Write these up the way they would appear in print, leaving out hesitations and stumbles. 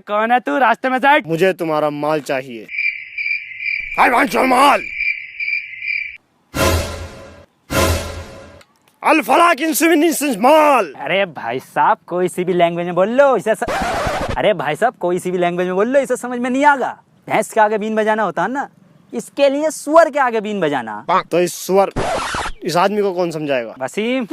कौन है तू? रास्ते में साइड। मुझे तुम्हारा माल चाहिए। I want your माल। अल-फलाक इंसिग्निफिकेंट माल। अरे भाई साहब कोई सी भी लैंग्वेज में बोल लो इसे अरे भाई साहब कोई सी भी लैंग्वेज में बोल लो, इसे समझ में नहीं आएगा। भैंस के आगे बीन बजाना होता है ना, इसके लिए सुअर के आगे बीन बजाना। तो इस सुअर इस आदमी को कौन समझाएगा? वसीम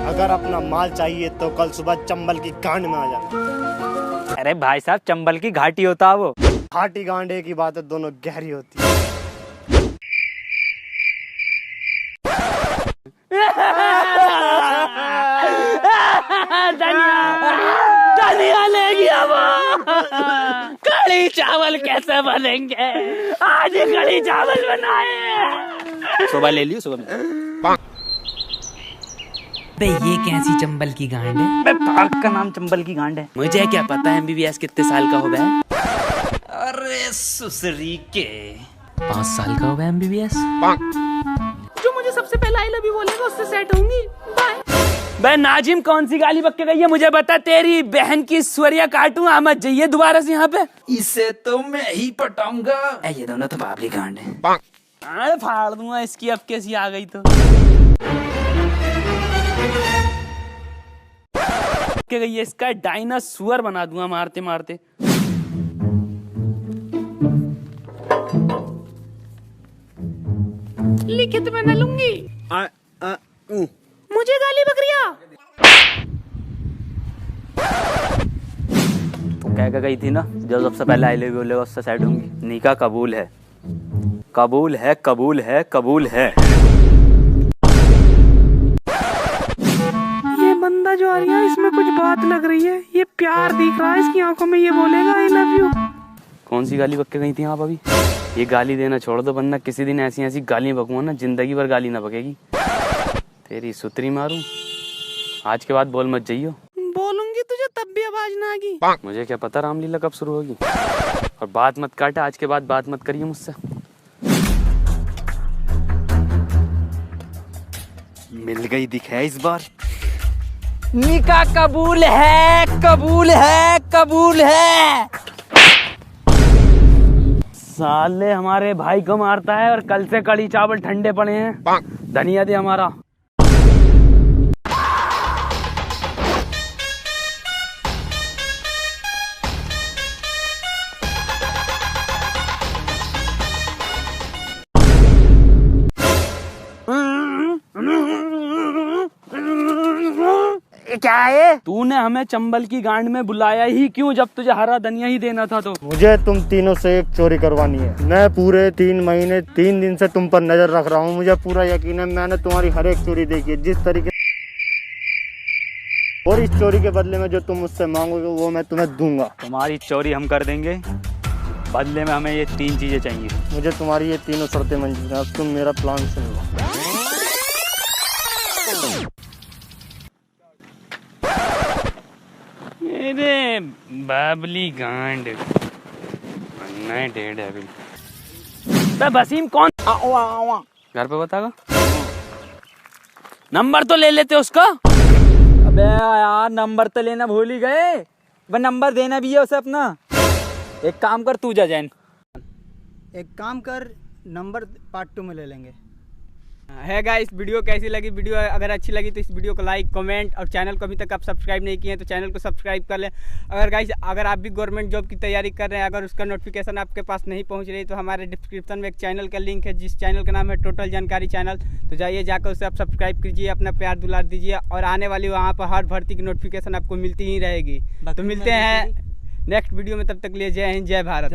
अगर अपना माल चाहिए तो कल सुबह चंबल की गांड में आ जाना। अरे भाई साहब चंबल की घाटी होता है वो। घाटी गांड एक ही बात है, दोनों गहरी होती है। धनिया ले गया वो। कढ़ी चावल कैसे बनेंगे? आज कढ़ी चावल बनाए। सुबह ले लियो सुबह में। बे ये कैसी चंबल की गांड है? बे पार्क का नाम चंबल की गांड है। मुझे क्या पता है MBBS कितने साल का हो गया? अरे सुसरी के 5 साल का हो गया MBBS। जो मुझे सबसे पहले आई लव यू बोलेगा उससे सेट होंगी। बाय। बे नाजिम कौन सी गाली बक के गई है मुझे बता। तेरी बहन की स्वरिया काटूं आमद जाइए दोबारा से यहाँ पे। इसे तो मैं ही पटाऊंगा। ये दोनों तो बाबली गांड है। अरे फाड़ दूंगा इसकी, अब कैसी आ गई तो के गई है, इसका डायनासोर बना दूंगा मारते मारते। लिखित में न लूंगी। मुझे गाली बकरिया। तो कह के गई थी ना जो सबसे पहले आई लव यू बोलेगा उससे साइड होंगी। निकाह कबूल है, कबूल है, कबूल है, कबूल है। ये बंदा जो आ रही है इसमें कुछ बात लग रही है। ये प्यार दिख रहा है इसकी आंखों में। ये बोलेगा आई लव यू। कौन सी गाली बक के गई थी आप अभी? ये गाली देना छोड़ दो वरना किसी दिन ऐसी ऐसी गाली बकूंगा ना जिंदगी भर गाली ना बकेगी। तेरी सुतरी मारूं। आज के बाद बोल मत जाइयो। बोलूंगी तुझे तब भी आवाज ना आएगी। मुझे क्या पता रामलीला कब शुरू होगी। और बात मत काटा, आज के बाद बात मत करिए मुझसे। मिल गई दिखे इस बार। निकाह कबूल है, कबूल है, कबूल है। साले हमारे भाई को मारता है और कल से कड़ी चावल ठंडे पड़े हैं। धनिया दे हमारा। क्या है? तूने हमें चंबल की गांड में बुलाया ही क्यों जब तुझे हरा धनिया ही देना था? तो मुझे तुम तीनों से एक चोरी करवानी है। मैं पूरे 3 महीने 3 दिन से तुम पर नजर रख रहा हूँ। मुझे पूरा यकीन है मैंने तुम्हारी हर एक चोरी देखी है जिस तरीके। और इस चोरी के बदले में जो तुम मुझसे मांगोगे वो मैं तुम्हें दूंगा। तुम्हारी चोरी हम कर देंगे, बदले में हमें ये 3 चीजें चाहिए। मुझे तुम्हारी ये तीनों शर्तें मंजूर हैं। अब तुम मेरा प्लान सुन लो। अरे बाबली गांड डेढ़ है अभी। वसीम कौन? घर पे बतागा। नंबर तो ले लेते उसका। अबे यार नंबर तो लेना भूल ही गए। वह नंबर देना भी है उसे अपना। एक काम कर तू जा जैन। एक काम कर नंबर पार्ट 2 में ले लेंगे। है गाइस वीडियो कैसी लगी? वीडियो अगर अच्छी लगी तो इस वीडियो को लाइक कमेंट और चैनल को अभी तक आप सब्सक्राइब नहीं किए हैं तो चैनल को सब्सक्राइब कर लें। अगर आप भी गवर्नमेंट जॉब की तैयारी कर रहे हैं, अगर उसका नोटिफिकेशन आपके पास नहीं पहुंच रही तो हमारे डिस्क्रिप्शन में एक चैनल का लिंक है जिस चैनल का नाम है टोटल जानकारी चैनल। तो जाइए जाकर उसे आप सब्सक्राइब कीजिए, अपना प्यार दुलार दीजिए और आने वाली वहाँ पर हर भर्ती की नोटिफिकेशन आपको मिलती ही रहेगी। तो मिलते हैं नेक्स्ट वीडियो में, तब तक लिए जय हिंद जय भारत।